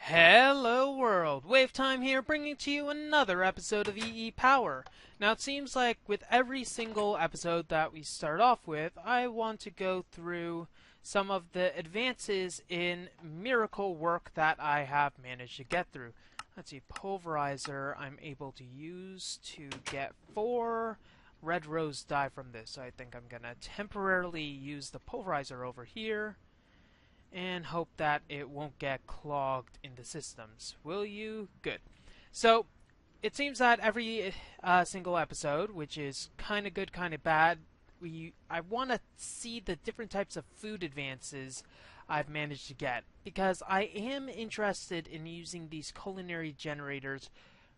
Hello world, WayofTime here, bringing to you another episode of EEPower. Now it seems like with every single episode that we start off with, I want to go through some of the advances in miracle work that I have managed to get through. Let's see, pulverizer I'm able to use to get 4 red rose dye from this. So I think I'm gonna temporarily use the pulverizer over here and hope that it won't get clogged in the systems. Will you? Good. So, it seems that every single episode, which is kind of good, kind of bad, I want to see the different types of food advances I've managed to get, because I am interested in using these culinary generators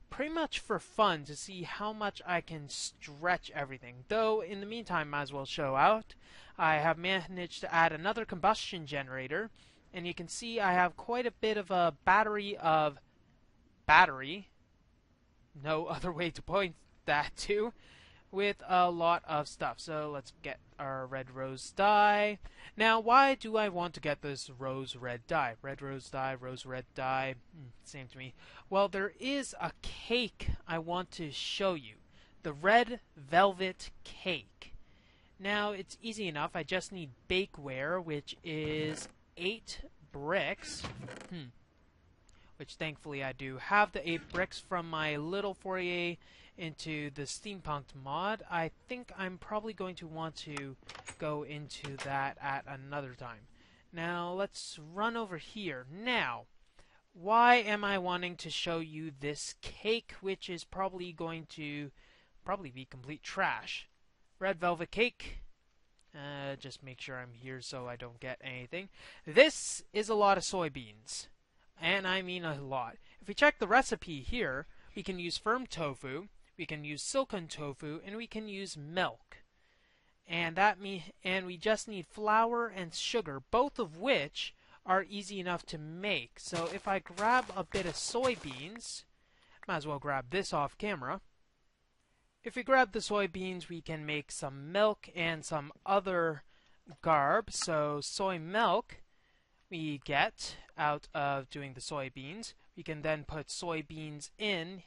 pretty much for fun to see how much I can stretch everything. Though, in the meantime, might as well show out. I have managed to add another combustion generator, and you can see I have quite a bit of a battery, no other way to point that to, with a lot of stuff. So let's get our red rose dye. Now, why do I want to get this rose red dye? Red rose dye, rose red dye, same to me. Well, there is a cake I want to show you. The red velvet cake. Now, it's easy enough. I just need bakeware, which is 8 bricks. Which thankfully I do have the 8 bricks from my little foray into the steampunked mod. I think I'm probably going to want to go into that at another time. Now, let's run over here. Now, why am I wanting to show you this cake, which is probably going to be complete trash? Red velvet cake. Just make sure I'm here so I don't get anything. This is a lot of soybeans. And I mean a lot. If we check the recipe here, we can use firm tofu, we can use silken tofu, and we can use milk. And we just need flour and sugar, both of which are easy enough to make. So if I grab a bit of soybeans, might as well grab this off camera. If we grab the soybeans, we can make some milk and some other garb. So soy milk we get out of doing the soybeans. We can then put soy milk in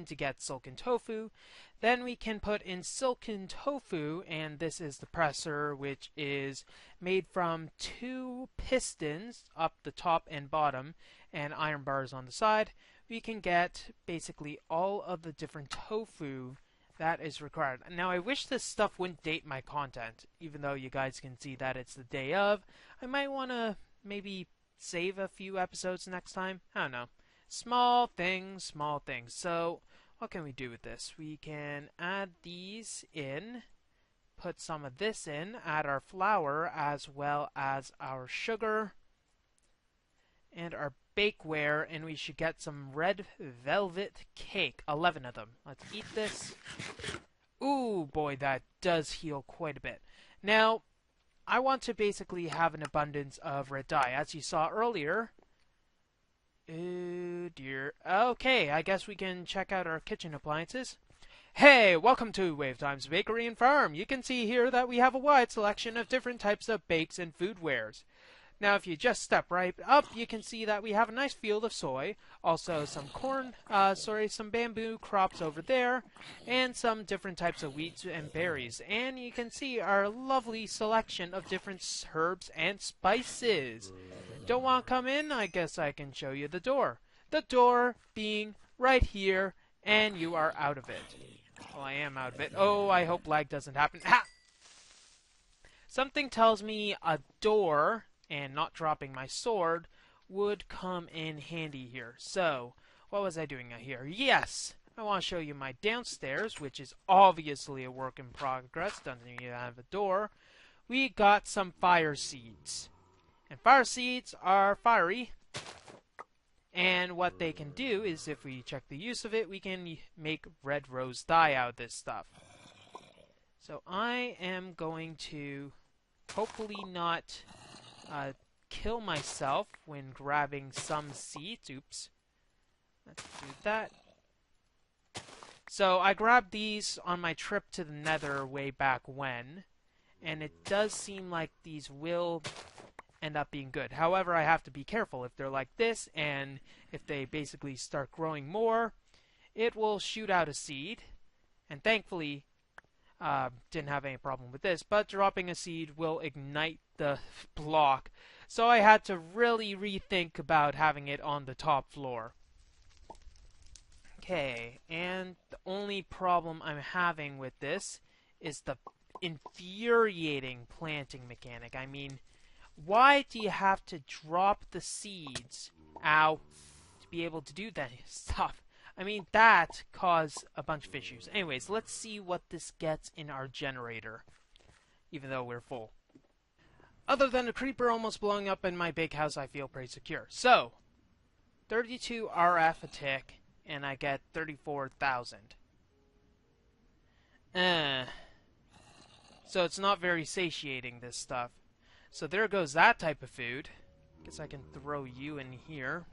to get silken tofu. Then we can put in silken tofu, and this is the presser, which is made from 2 pistons up the top and bottom and iron bars on the side. We can get basically all of the different tofu that is required. Now, I wish this stuff wouldn't date my content, even though you guys can see that it's the day of. I might want to maybe save a few episodes next time. I don't know. Small things, small things. So, what can we do with this? We can add these in, put some of this in, add our flour as well as our sugar and our bakeware, and we should get some red velvet cake. 11 of them. Let's eat this. Ooh, boy, that does heal quite a bit. Now, I want to basically have an abundance of red dye. As you saw earlier... Oh, dear. Okay, I guess we can check out our kitchen appliances. Hey, welcome to WayofTime's Bakery and Farm. You can see here that we have a wide selection of different types of bakes and foodwares. Now, if you just step right up, you can see that we have a nice field of soy, also some some bamboo crops over there, and some different types of wheats and berries. And you can see our lovely selection of different herbs and spices. Don't want to come in? I guess I can show you the door. The door being right here, and you are out of it. Well, I am out of it. Oh, I hope lag doesn't happen. Ha! Something tells me a door and not dropping my sword would come in handy here. So, what was I doing out here? Yes! I want to show you my downstairs, which is obviously a work in progress. Doesn't even have a door. We got some fire seeds. And fire seeds are fiery. And what they can do is, if we check the use of it, we can make red rose dye out of this stuff. So I am going to hopefully not kill myself when grabbing some seeds. Oops. Let's do that. So I grabbed these on my trip to the Nether way back when, and it does seem like these will end up being good. However, I have to be careful. If they're like this, and if they basically start growing more, it will shoot out a seed. And thankfully, didn't have any problem with this, but dropping a seed will ignite the block. So I had to really rethink about having it on the top floor. Okay, and the only problem I'm having with this is the infuriating planting mechanic. I mean, why do you have to drop the seeds, ow, to be able to do that stuff? I mean, that caused a bunch of issues. Anyways, let's see what this gets in our generator, even though we're full. Other than a creeper almost blowing up in my big house, I feel pretty secure. So, 32 RF a tick, and I get 34,000. So it's not very satiating, this stuff. So there goes that type of food. Guess I can throw you in here.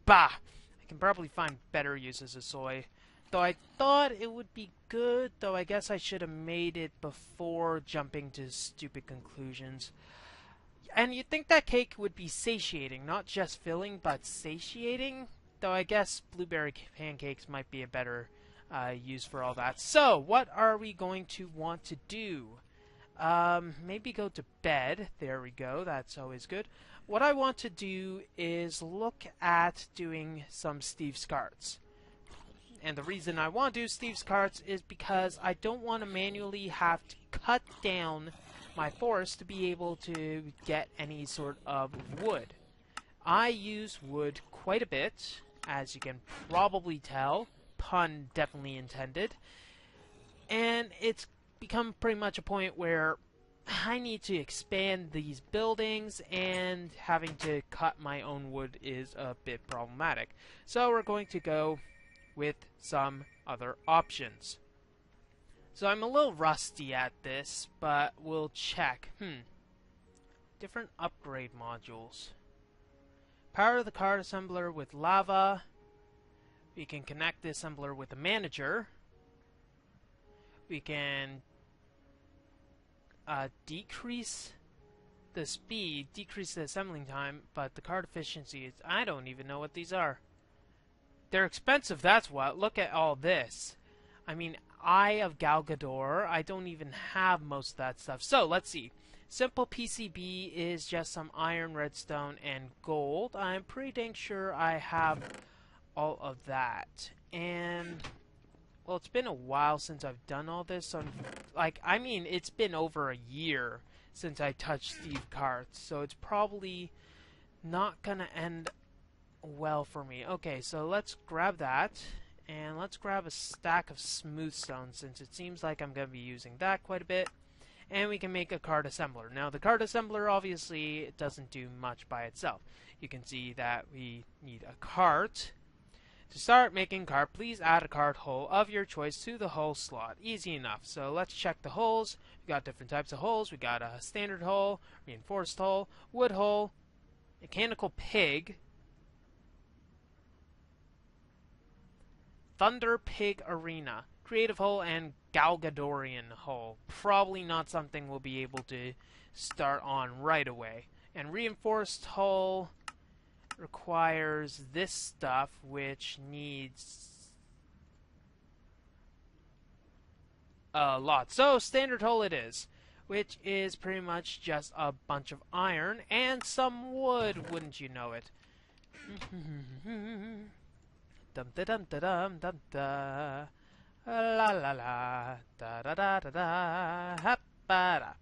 Bah! I can probably find better uses of soy. Though I thought it would be good, though I guess I should have made it before jumping to stupid conclusions. And you'd think that cake would be satiating, not just filling, but satiating? Though I guess blueberry pancakes might be a better use for all that. So, what are we going to want to do? Maybe go to bed. There we go. That's always good. What I want to do is look at doing some Steve's carts. And the reason I want to do Steve's carts is because I don't want to manually have to cut down my forest to be able to get any sort of wood. I use wood quite a bit, as you can probably tell. Pun definitely intended. And it's become pretty much a point where I need to expand these buildings, and having to cut my own wood is a bit problematic. So we're going to go with some other options. So I'm a little rusty at this, but we'll check. Different upgrade modules. Power the card assembler with lava. We can connect the assembler with the manager. We can decrease the speed, decrease the assembling time, but the card efficiency is... I don't even know what these are. They're expensive, that's what. Look at all this. I mean, Eye of Gal Gadot. I don't even have most of that stuff. So, let's see. Simple PCB is just some iron, redstone, and gold. I'm pretty dang sure I have all of that. And... well, it's been a while since I've done all this, so I mean, it's been over a year since I touched Steve Carts, so it's probably not gonna end well for me. Okay, so let's grab that, and let's grab a stack of smooth stone, since it seems like I'm gonna be using that quite a bit, and we can make a card assembler. Now, the card assembler, obviously, it doesn't do much by itself. You can see that we need a cart. To start making cart, please add a cart hole of your choice to the hole slot. Easy enough. So let's check the holes. We got different types of holes. We got a standard hole, reinforced hole, wood hole, mechanical pig, thunder pig arena, creative hole, and Galgadorian hole. Probably not something we'll be able to start on right away. And reinforced hole requires this stuff, which needs a lot. So, standard hole it is, which is pretty much just a bunch of iron and some wood, wouldn't you know it. Dum da dum da dum dum da la la la da da da da da ha ba da.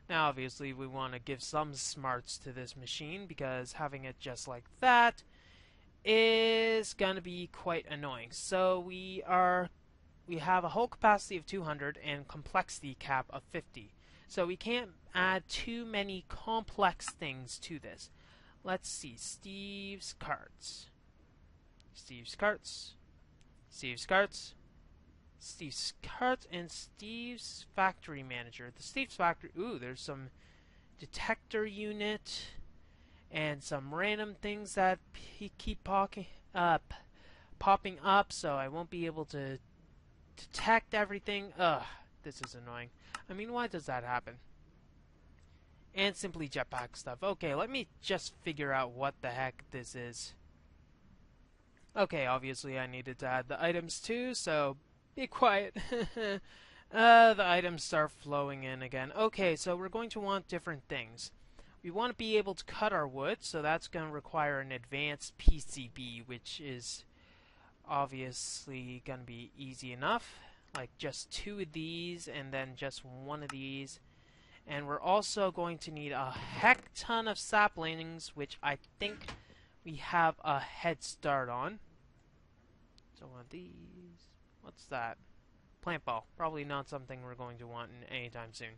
Now, obviously, we want to give some smarts to this machine, because having it just like that is going to be quite annoying. So we have a hull capacity of 200 and complexity cap of 50. So we can't add too many complex things to this. Let's see. Steve's carts. Steve's carts. Steve's carts. Steve's cart and Steve's factory manager. The Steve's factory. Ooh, there's some detector unit and some random things that keep popping up, so I won't be able to detect everything. Ugh, this is annoying. I mean, why does that happen? and simply jetpack stuff. Okay, let me just figure out what the heck this is. Okay, obviously I needed to add the items too, so be quiet. The items start flowing in again. Okay, so we're going to want different things. We want to be able to cut our wood, so that's going to require an advanced PCB, which is obviously going to be easy enough. Like just 2 of these and then just 1 of these. And we're also going to need a heck ton of saplings, which I think we have a head start on. So 1 of these. What's that? Plant ball. Probably not something we're going to want in anytime soon.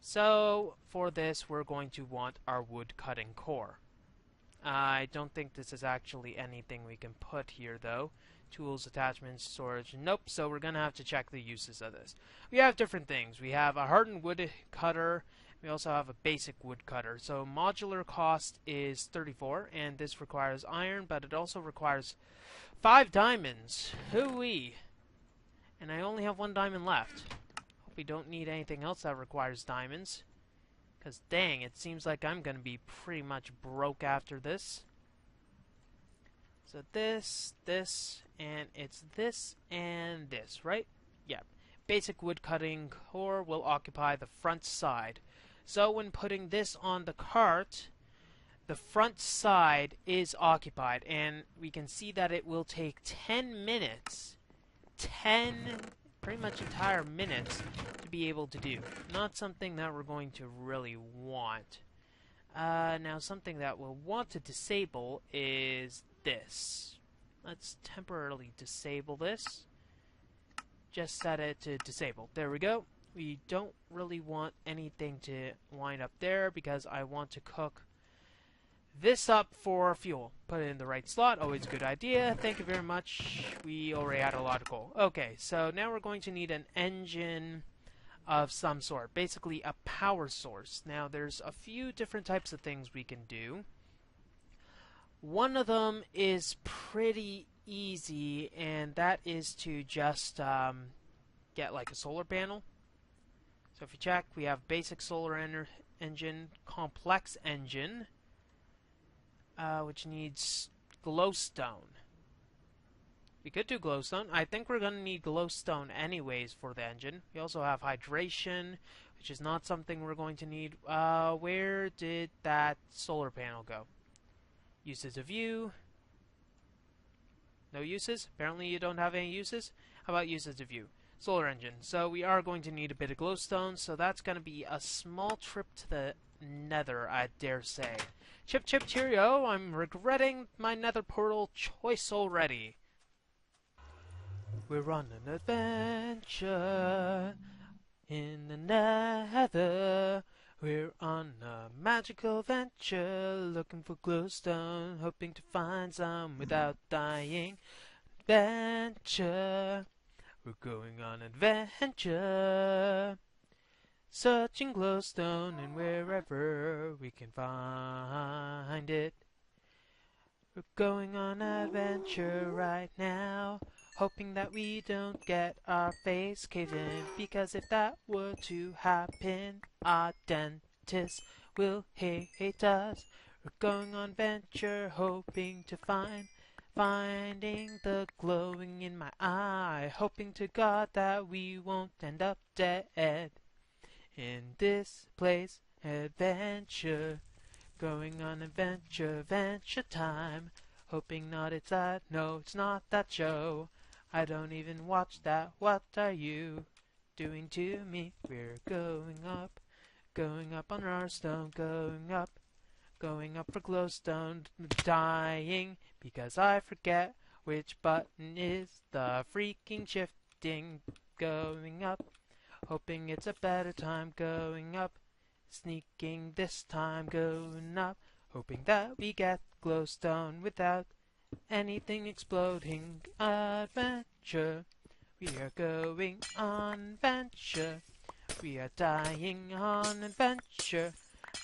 So for this, we're going to want our wood cutting core. I don't think this is actually anything we can put here though. Tools, attachments, storage. Nope, so we're going to have to check the uses of this. We have different things. We have a hardened wood cutter. We also have a basic wood cutter. So modular cost is 34, and this requires iron, but it also requires 5 diamonds. Hooey! And I only have 1 diamond left. Hope we don't need anything else that requires diamonds. Because dang, it seems like I'm going to be pretty much broke after this. So this, and it's this and this, right? Yeah. Basic wood cutting core will occupy the front side. So when putting this on the cart, the front side is occupied. And we can see that it will take 10 minutes. 10 pretty much entire minutes to be able to do. Not something that we're going to really want. Now something that we'll want to disable is this. Let's temporarily disable this. Just set it to disable. There we go. We don't really want anything to wind up there because I want to cook this up for fuel. Put it in the right slot. Always a good idea. Thank you very much. We already had a lot of coal. Okay, so now we're going to need an engine of some sort. Basically a power source. Now there's a few different types of things we can do. One of them is pretty easy, and that is to just get like a solar panel. So if you check, we have basic solar engine, complex engine, which needs glowstone. We could do glowstone. I think we're going to need glowstone anyways for the engine. We also have hydration, which is not something we're going to need. Where did that solar panel go? Uses of view. No uses? Apparently you don't have any uses. How about uses of view? Solar engine. So we are going to need a bit of glowstone, so that's going to be a small trip to the Nether, I dare say. Chip chip cheerio, I'm regretting my Nether portal choice already. We're on an adventure in the Nether. We're on a magical venture, looking for glowstone, hoping to find some without dying. Adventure, we're going on adventure, searching glowstone and wherever we can find it. We're going on adventure right now, hoping that we don't get our face caved in, because if that were to happen, our dentist will hate us. We're going on venture, hoping to finding the glowing in my eye, hoping to God that we won't end up dead in this place. Adventure, going on adventure, venture time, hoping not it's that, no it's not that show. I don't even watch that. What are you doing to me? We're going up on our stone, going up for glowstone, dying because I forget which button is the freaking shifting. Going up, hoping it's a better time, going up, sneaking this time, going up, hoping that we get glowstone without anything exploding. Adventure, we are going on adventure, we are dying on adventure.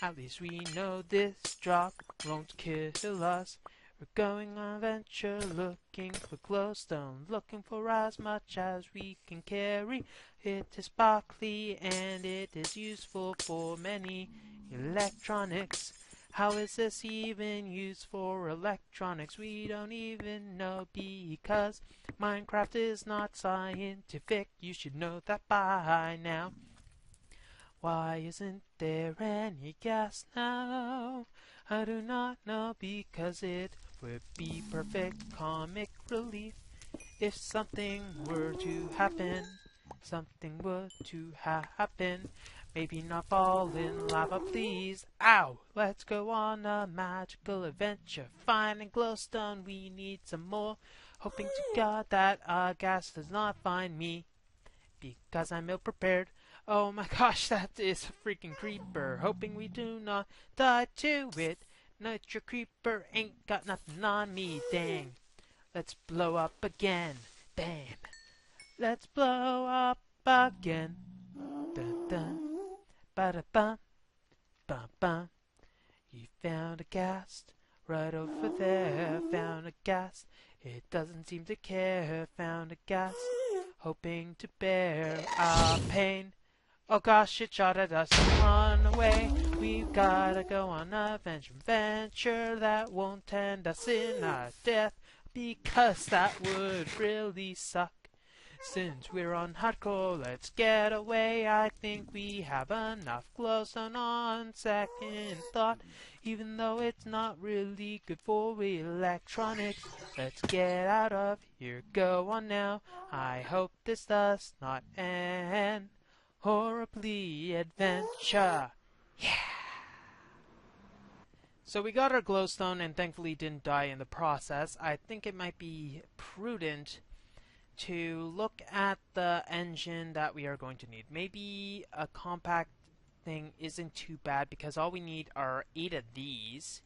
At least we know this drop won't kill us. We're going on adventure, looking for glowstone, looking for as much as we can carry. It is sparkly and it is useful for many Electronics. How is this even used for electronics? We don't even know because Minecraft is not scientific. You should know that by now. Why isn't there any gas now? I do not know because it would be perfect comic relief if something were to happen. Something were to happen. Maybe not fall in lava, please. Ow! Let's go on a magical adventure. Finding glowstone, we need some more. Hoping to God that gas does not find me, because I'm ill prepared. Oh my gosh, that is a freaking creeper. Hoping we do not die to it. Nitro creeper ain't got nothing on me, dang. Let's blow up again. Bam. Let's blow up again. Dun dun. Ba-da-bum. Bum-bum. You found a ghast right over there. Found a ghast. It doesn't seem to care. Found a ghast. Hoping to bear our pain. Oh gosh, it shot at us. Run away. We've gotta go on a venture that won't end us in our death, because that would really suck. Since we're on hardcore, let's get away. I think we have enough glowstone on second thought, even though it's not really good for electronics. Let's get out of here. Go on now. I hope this does not end horribly. Adventure. Yeah. So we got our glowstone and thankfully didn't die in the process. I think it might be prudent to look at the engine that we are going to need. Maybe a compact thing isn't too bad because all we need are 8 of these.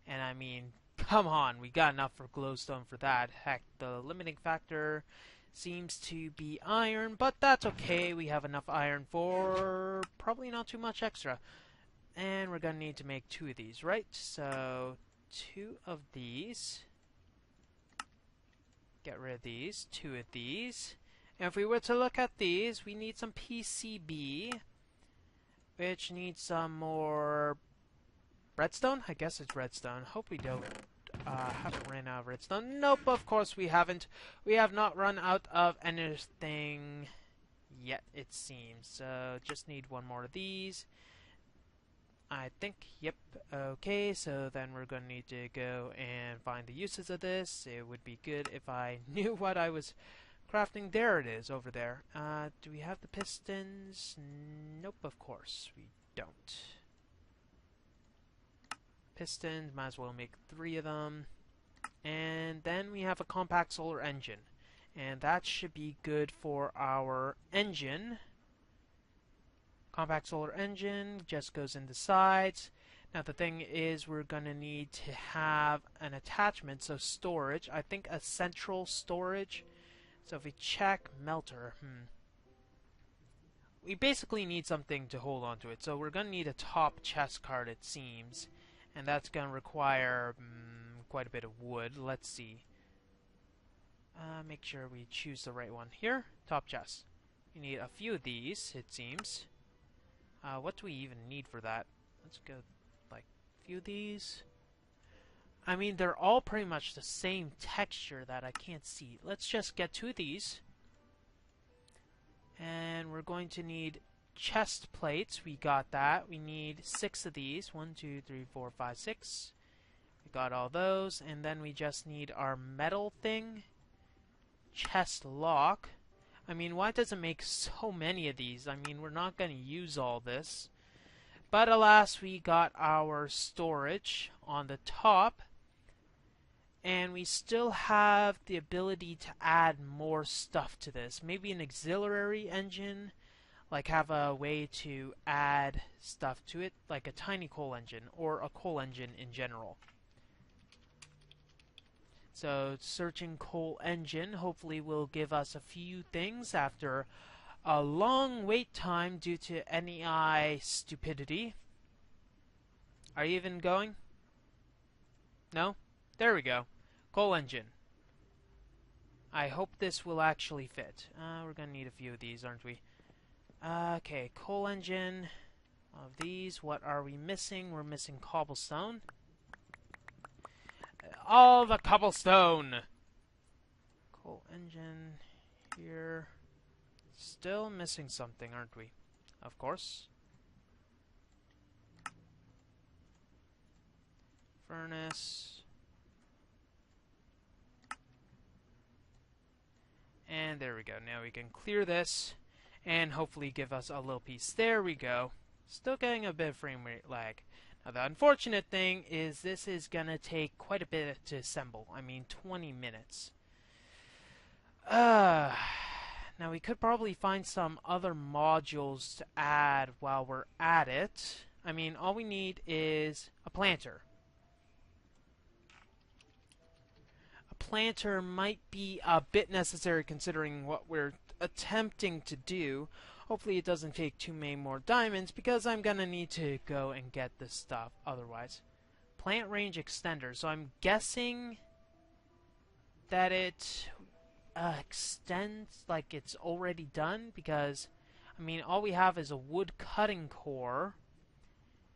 And I mean, come on, we got enough for glowstone for that. Heck, the limiting factor seems to be iron, but that's okay. We have enough iron for probably not too much extra. And we're gonna need to make 2 of these, right? So 2 of these. Get rid of these. 2 of these. And if we were to look at these, we need some PCB, which needs some more redstone. I guess it's redstone. Hope we don't haven't ran out of redstone. Nope, of course we haven't. We have not run out of anything yet, it seems. So just need 1 more of these. I think, yep, okay, so then we're going to need to go and find the uses of this. It would be good if I knew what I was crafting. There it is, over there. Do we have the pistons? Nope, of course we don't. Pistons, might as well make 3 of them. And then we have a compact solar engine. And that should be good for our engine. Compact solar engine just goes in the sides. Now the thing is, we're gonna need to have an attachment, so storage. I think a central storage. So if we check melter, we basically need something to hold on to it. So we're gonna need a top chest card, it seems, and that's gonna require quite a bit of wood. Let's see. Make sure we choose the right one here. Top chest. We need a few of these, it seems. What do we even need for that? Let's go, like, a few of these. I mean, they're all pretty much the same texture that I can't see. Let's just get 2 of these. And we're going to need chest plates. We got that. We need 6 of these. 1, 2, 3, 4, 5, 6. We got all those. And then we just need our metal thing. Chest lock. I mean, why does it make so many of these? I mean, we're not going to use all this. But alas, we got our storage on the top. And we still have the ability to add more stuff to this. Maybe an auxiliary engine. Like have a way to add stuff to it. Like a tiny coal engine. Or a coal engine in general. So searching coal engine hopefully will give us a few things after a long wait time due to NEI stupidity. Are you even going? No? There we go. Coal engine. I hope this will actually fit. We're gonna need a few of these, aren't we? Okay, coal engine. of these. What are we missing? We're missing cobblestone. All the cobblestone! Coal engine here. Still missing something, aren't we? Of course. Furnace. And there we go. Now we can clear this and hopefully give us a little piece. There we go. Still getting a bit of frame rate lag. Now the unfortunate thing is this is going to take quite a bit to assemble. I mean 20 minutes. Now we could probably find some other modules to add while we're at it. I mean all we need is a planter. Planter might be a bit necessary considering what we're attempting to do. Hopefully it doesn't take too many more diamonds because I'm gonna need to go and get this stuff otherwise. Plant range extender. So I'm guessing that it extends like it's already done because I mean all we have is a wood cutting core,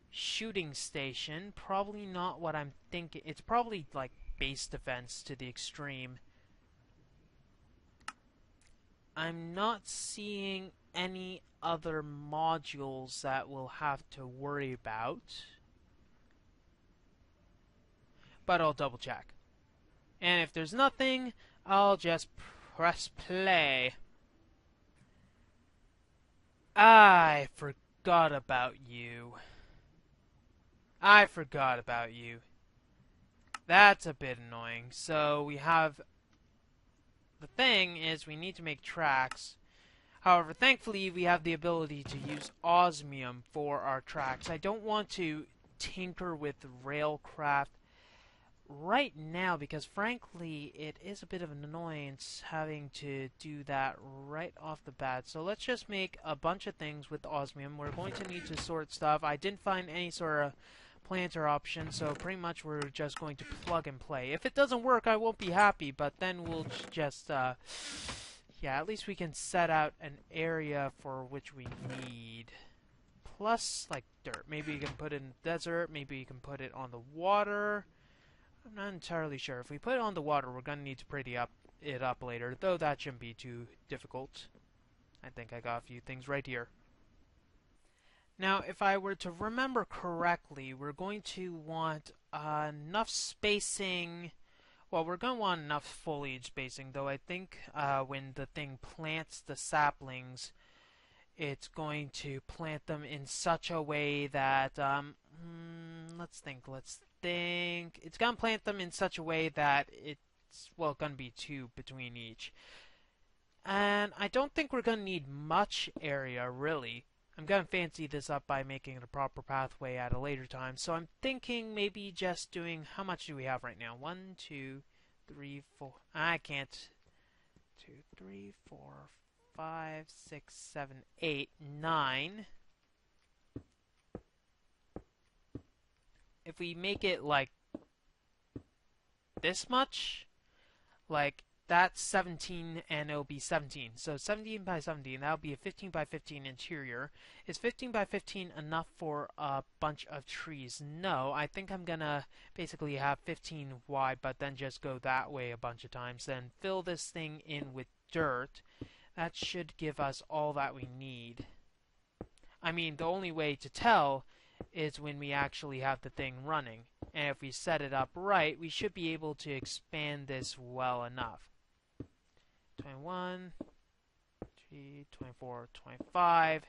shooting station. Probably not what I'm thinking. It's probably like base defense to the extreme. I'm not seeing any other modules that we'll have to worry about. But I'll double check. And if there's nothing, I'll just press play. I forgot about you. I forgot about you. That's a bit annoying. So we have... The thing is we need to make tracks. However, thankfully we have the ability to use osmium for our tracks. I don't want to tinker with railcraft right now because frankly it is a bit of an annoyance having to do that right off the bat. So let's just make a bunch of things with osmium. We're going to need to sort stuff. I didn't find any sort of planter option, so pretty much we're just going to plug and play. If it doesn't work, I won't be happy, but then we'll just, yeah, at least we can set out an area for which we need. Plus, like, dirt. Maybe you can put it in the desert, maybe you can put it on the water. I'm not entirely sure. If we put it on the water, we're going to need to pretty it up later, though that shouldn't be too difficult. I think I got a few things right here. Now, if I were to remember correctly, we're going to want enough spacing. Well, we're going to want enough foliage spacing, though I think when the thing plants the saplings, it's going to plant them in such a way that, let's think. It's going to plant them in such a way that it's, well, going to be 2 between each. And I don't think we're going to need much area, really. I'm going to fancy this up by making it a proper pathway at a later time. So I'm thinking maybe just doing... How much do we have right now? 1, 2, 3, 4... I can't... 2, 3, 4, 5, 6, 7, 8, 9. If we make it like this much, like that's 17 and it'll be 17. So 17 by 17, that'll be a 15 by 15 interior. Is 15 by 15 enough for a bunch of trees? No, I think I'm gonna basically have 15 wide, but then just go that way a bunch of times. Then fill this thing in with dirt. That should give us all that we need. I mean, the only way to tell is when we actually have the thing running. And if we set it up right, we should be able to expand this well enough. 21, 23, 24, 25,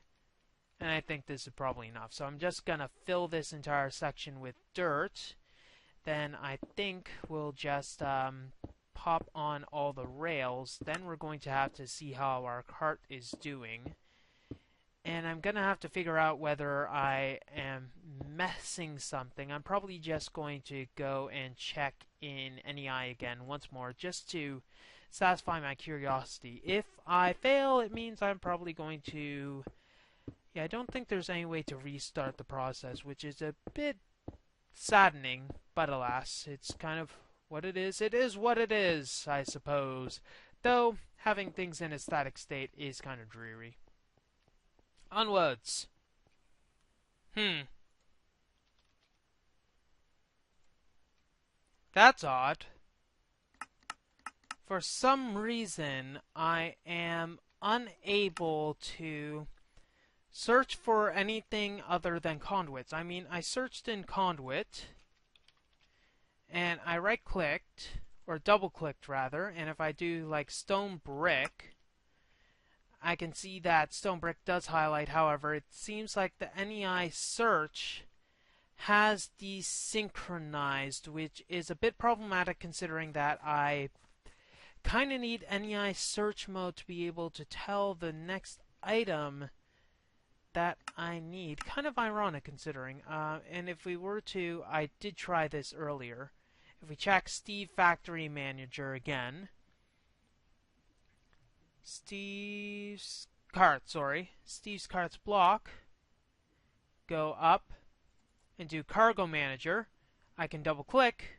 and I think this is probably enough. So I'm just going to fill this entire section with dirt. Then I think we'll just pop on all the rails. Then we're going to have to see how our cart is doing. And I'm going to have to figure out whether I am messing something. I'm probably just going to go and check in NEI again once more just to satisfy my curiosity. If I fail, it means I'm probably going to... Yeah, I don't think there's any way to restart the process, which is a bit saddening, but alas, it's kind of what it is. It is what it is, I suppose. Though, having things in a static state is kind of dreary. Onwards! Hmm. That's odd. For some reason, I am unable to search for anything other than conduits. I mean, I searched in conduit, and I right-clicked, or double-clicked rather, and if I do like stone brick, I can see that stone brick does highlight. However, it seems like the NEI search has desynchronized, which is a bit problematic considering that I kind of need NEI search mode to be able to tell the next item that I need. Kind of ironic considering. And if we were to, I did try this earlier. If we check Steve Factory Manager again, Steve's Cart's block, go up and do Cargo Manager. I can double click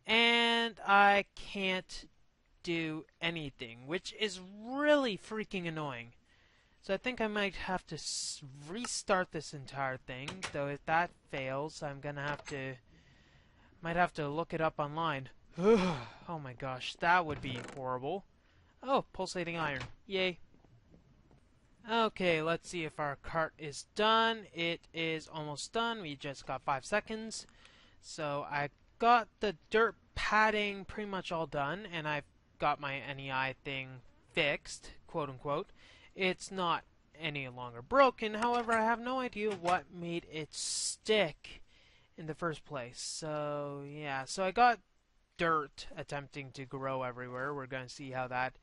and I can't do anything, which is really freaking annoying. So I think I might have to restart this entire thing, though if that fails, I'm gonna might have to look it up online. Oh my gosh, that would be horrible. Oh, pulsating iron. Yay. Okay, let's see if our cart is done. It is almost done. We just got 5 seconds. So I got the dirt padding pretty much all done, and I've got my NEI thing fixed, quote unquote. It's not any longer broken, however, I have no idea what made it stick in the first place. So, yeah, so I got dirt attempting to grow everywhere. We're going to see how that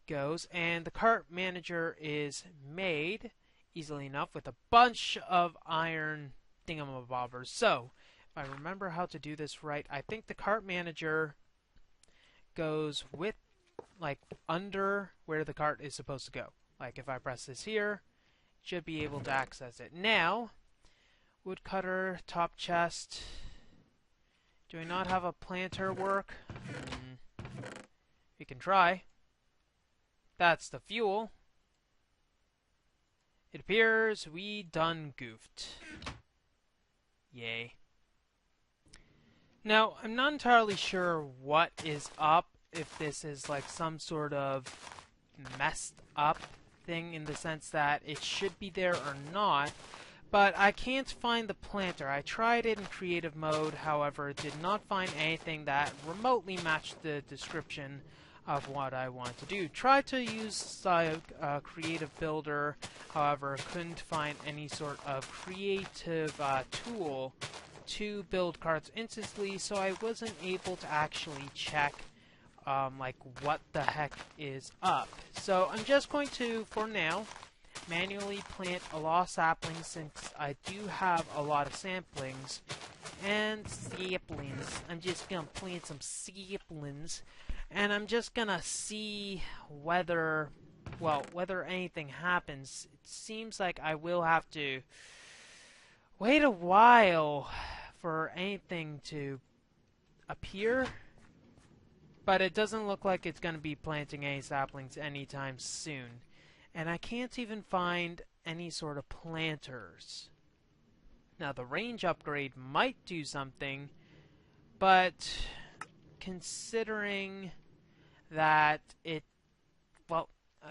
goes. And the cart manager is made easily enough with a bunch of iron thingamabobbers. So, if I remember how to do this right, I think the cart manager goes with, like, under where the cart is supposed to go. Like, if I press this here, it should be able to access it. Now, woodcutter, top chest. Do I not have a planter work? We can try. That's the fuel. It appears we done goofed. Yay. Now, I'm not entirely sure what is up, if this is like some sort of messed up thing in the sense that it should be there or not, but I can't find the planter. I tried it in creative mode, however, did not find anything that remotely matched the description of what I want to do. Tried to use creative builder, however, couldn't find any sort of creative tool to build carts instantly, so I wasn't able to actually check like what the heck is up. So I'm just going to, for now, manually plant a lot of saplings since I do have a lot of saplings. And saplings. I'm just gonna plant some saplings, and I'm just gonna see whether, well, whether anything happens. It seems like I will have to wait a while for anything to appear, but it doesn't look like it's going to be planting any saplings anytime soon. And I can't even find any sort of planters. Now, the range upgrade might do something, but considering that well,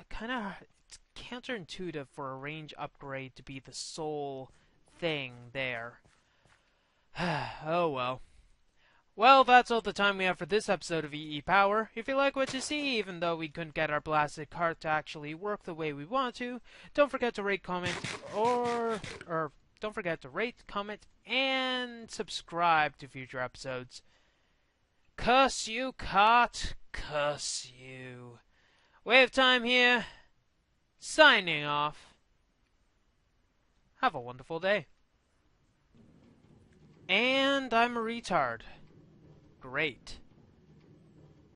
kind of, it's counterintuitive for a range upgrade to be the sole thing there. Oh well. Well, that's all the time we have for this episode of EEPower. If you like what you see, even though we couldn't get our blasted cart to actually work the way we want to, don't forget to rate, comment, or don't forget to rate, comment, and subscribe to future episodes. Cuss you, cart, cuss you. WayofTime here, signing off. Have a wonderful day. And I'm a retard. Great.